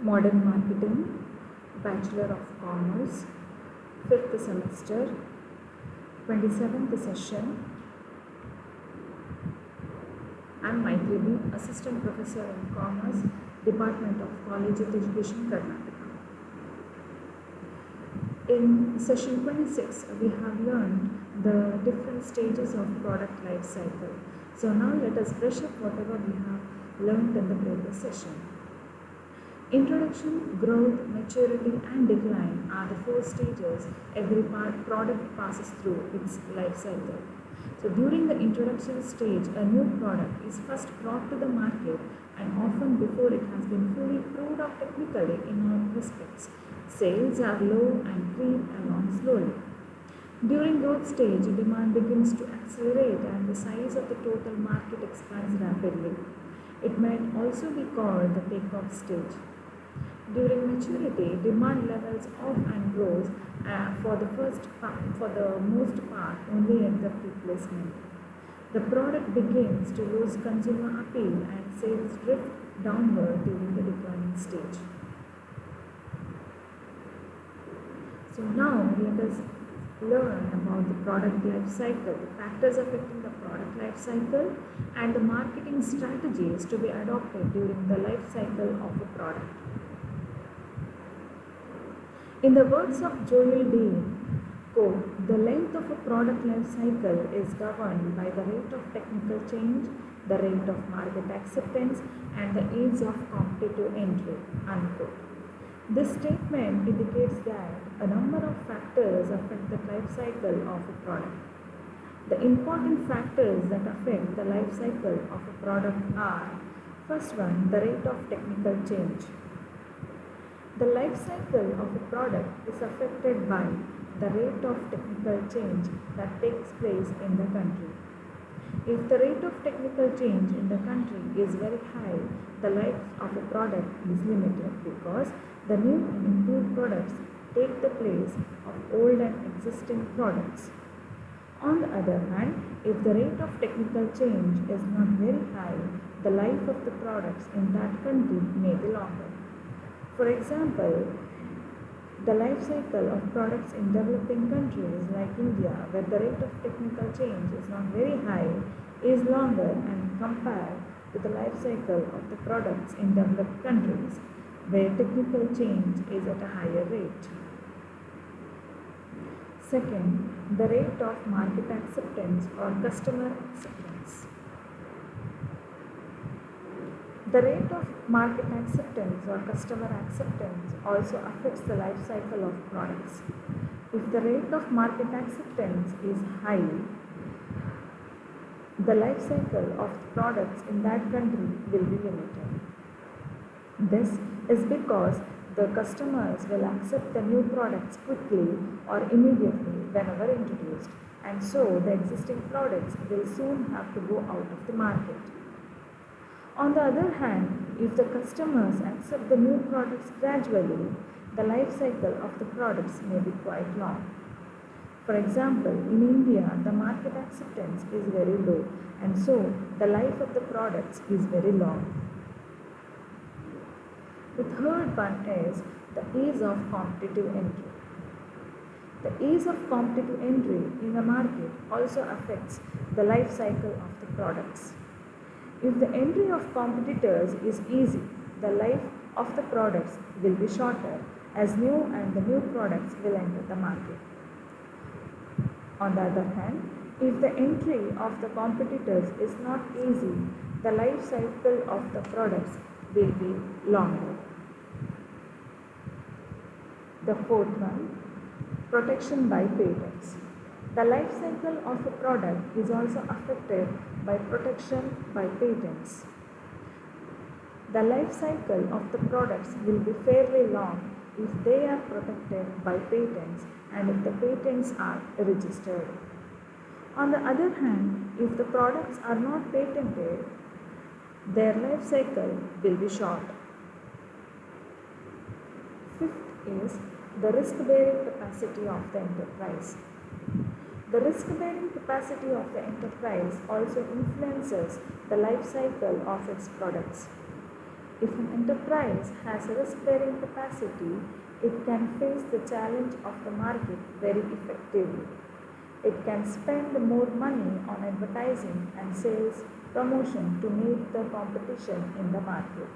Modern Marketing, Bachelor of Commerce, 5th semester, 27th session. I am Maitri B, Assistant Professor in Commerce, Department of College of Education, Karnataka. In session 26, we have learned the different stages of product life cycle. So now let us brush up whatever we have learned in the previous session. Introduction, growth, maturity and decline are the 4 stages every product passes through its life cycle. So during the introduction stage, a new product is first brought to the market and often before it has been fully proved out technically in all respects. Sales are low and creep along slowly. During growth stage, demand begins to accelerate and the size of the total market expands rapidly. It might also be called the takeoff stage. During maturity, demand levels off and grows for the most part only at the replacement. The product begins to lose consumer appeal and sales drift downward during the declining stage. So now let us learn about the product life cycle, the factors affecting the product life cycle and the marketing strategies to be adopted during the life cycle of a product. In the words of Joel Dean, quote, the length of a product life cycle is governed by the rate of technical change, the rate of market acceptance, and the ease of competitive entry, unquote. This statement indicates that a number of factors affect the life cycle of a product. The important factors that affect the life cycle of a product are, first one, the rate of technical change. The life cycle of a product is affected by the rate of technical change that takes place in the country. If the rate of technical change in the country is very high, the life of a product is limited because the new and improved products take the place of old and existing products. On the other hand, if the rate of technical change is not very high, the life of the products in that country may be longer. For example, the life cycle of products in developing countries like India, where the rate of technical change is not very high, is longer and compared to the life cycle of the products in developed countries, where technical change is at a higher rate. Second, the rate of market acceptance or customer acceptance. The rate of market acceptance or customer acceptance also affects the life cycle of products. If the rate of market acceptance is high, the life cycle of products in that country will be limited. This is because the customers will accept the new products quickly or immediately whenever introduced, and so the existing products will soon have to go out of the market. On the other hand, if the customers accept the new products gradually, the life cycle of the products may be quite long. For example, in India, the market acceptance is very low and so the life of the products is very long. The third one is the ease of competitive entry. The ease of competitive entry in the market also affects the life cycle of the products. If the entry of competitors is easy, the life of the products will be shorter as new and the new products will enter the market. On the other hand, if the entry of the competitors is not easy, the life cycle of the products will be longer. The fourth one, protection by patents. The life cycle of a product is also affected by protection by patents. The life cycle of the products will be fairly long if they are protected by patents and if the patents are registered. On the other hand, if the products are not patented, their life cycle will be short. Fifth is the risk-bearing capacity of the enterprise. The risk-bearing capacity of the enterprise also influences the life cycle of its products. If an enterprise has a risk-bearing capacity, it can face the challenge of the market very effectively. It can spend more money on advertising and sales promotion to meet the competition in the market.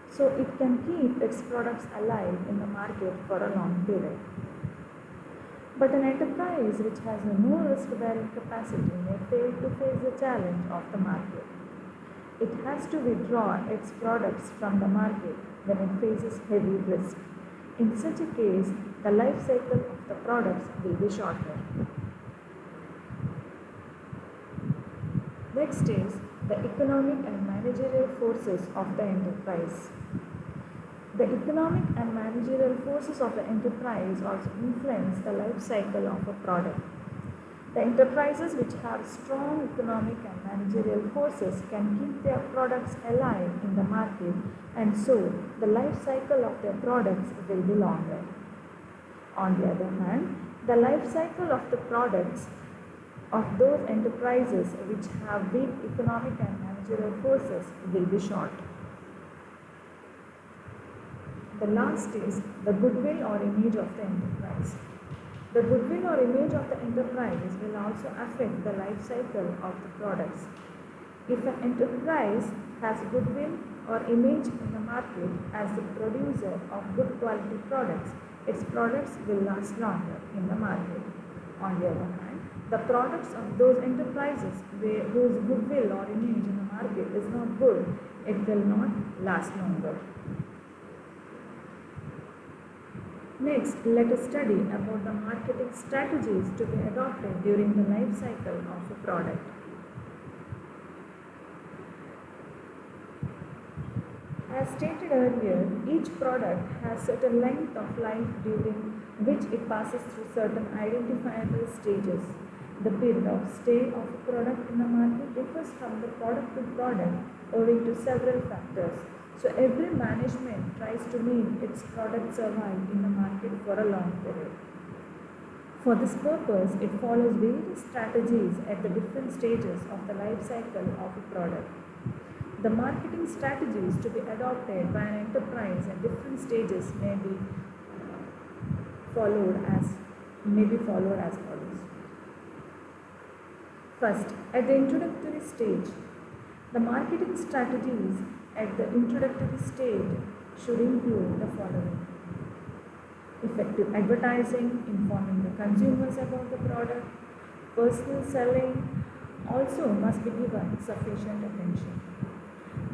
So it can keep its products alive in the market for a long period. But an enterprise which has a no risk-bearing capacity may fail to face the challenge of the market. It has to withdraw its products from the market when it faces heavy risk. In such a case, the life cycle of the products will be shorter. Next is the economic and managerial forces of the enterprise. The economic and managerial forces of the enterprise also influence the life cycle of a product. The enterprises which have strong economic and managerial forces can keep their products alive in the market, and so the life cycle of their products will be longer. On the other hand, the life cycle of the products of those enterprises which have weak economic and managerial forces will be short. The last is the goodwill or image of the enterprise. The goodwill or image of the enterprise will also affect the life cycle of the products. If an enterprise has goodwill or image in the market as the producer of good quality products, its products will last longer in the market. On the other hand, the products of those enterprises whose goodwill or image in the market is not good, it will not last longer. Next, let us study about the marketing strategies to be adopted during the life cycle of a product. As stated earlier, each product has certain length of life during which it passes through certain identifiable stages. The period of stay of a product in the market differs from the product to product owing to several factors. So every management tries to make its product survive in the market for a long period. For this purpose, it follows various strategies at the different stages of the life cycle of a product. The marketing strategies to be adopted by an enterprise at different stages may be followed as follows. First, at the introductory stage, the marketing strategies at the introductory stage should include the following. Effective advertising, informing the consumers about the product, personal selling also must be given sufficient attention.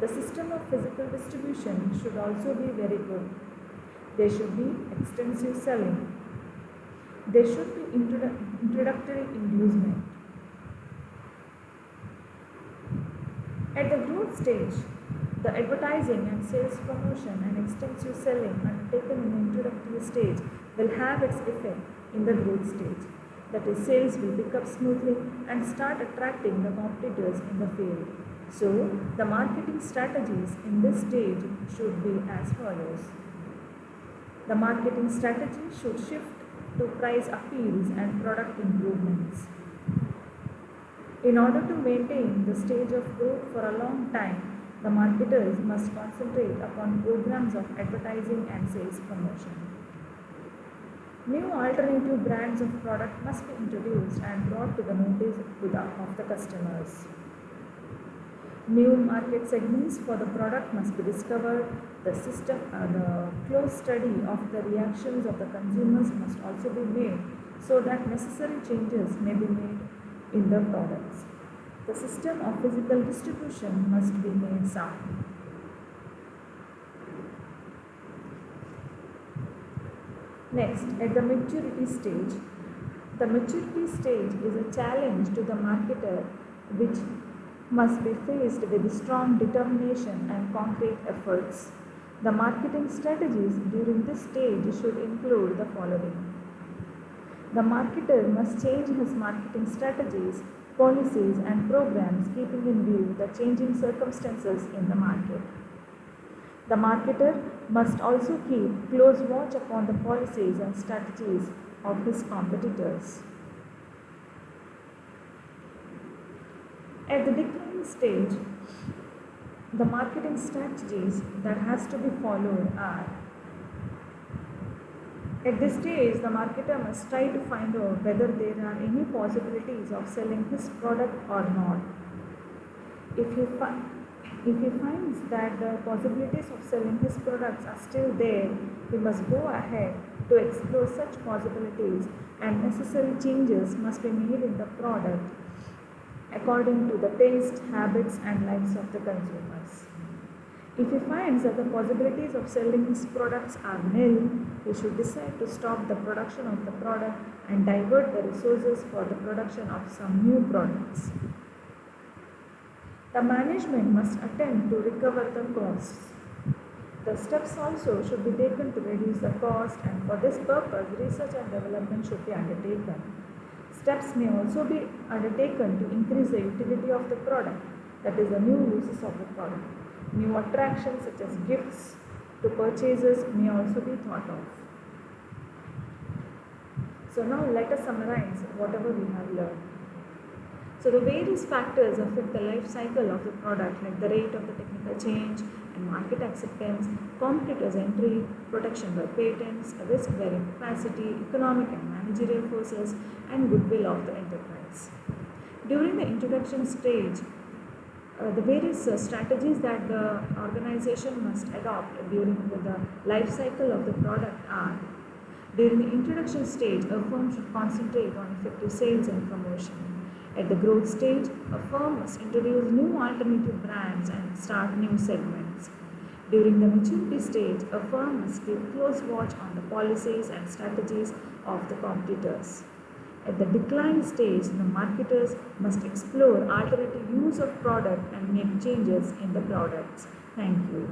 The system of physical distribution should also be very good. There should be extensive selling. There should be introductory inducement. At the growth stage, the advertising and sales promotion and extensive selling undertaken in the introductory stage will have its effect in the growth stage. That is, sales will pick up smoothly and start attracting the competitors in the field. So, the marketing strategies in this stage should be as follows. The marketing strategy should shift to price appeals and product improvements. In order to maintain the stage of growth for a long time, the marketers must concentrate upon programs of advertising and sales promotion. New alternative brands of product must be introduced and brought to the notice of the customers. New market segments for the product must be discovered. The close study of the reactions of the consumers must also be made so that necessary changes may be made in the products. The system of physical distribution must be made sound. Next, at the maturity stage. The maturity stage is a challenge to the marketer which must be faced with strong determination and concrete efforts. The marketing strategies during this stage should include the following. The marketer must change his marketing strategies, policies and programs keeping in view the changing circumstances in the market. The marketer must also keep close watch upon the policies and strategies of his competitors. At the declining stage, The marketing strategies that has to be followed are: at this stage, the marketer must try to find out whether there are any possibilities of selling his product or not. If he, fi- if he finds that the possibilities of selling his products are still there, he must go ahead to explore such possibilities, and necessary changes must be made in the product according to the taste, habits, and likes of the consumers. If he finds that the possibilities of selling his products are nil, he should decide to stop the production of the product and divert the resources for the production of some new products. The management must attempt to recover the costs. The steps also should be taken to reduce the cost, and for this purpose, research and development should be undertaken. Steps may also be undertaken to increase the utility of the product, that is, the new uses of the product. New attractions such as gifts to purchasers may also be thought of. So now let us summarize whatever we have learned. So the various factors affect the life cycle of the product, like the rate of the technical change and market acceptance, competitors' entry, protection by patents, risk-bearing capacity, economic and managerial forces, and goodwill of the enterprise. During the introduction stage, the various strategies that the organization must adopt during the life cycle of the product are: during the introduction stage, a firm should concentrate on effective sales and promotion. At the growth stage, a firm must introduce new alternative brands and start new segments. During the maturity stage, a firm must keep close watch on the policies and strategies of the competitors. At the decline stage, the marketers must explore alternative use of product and make changes in the products. Thank you.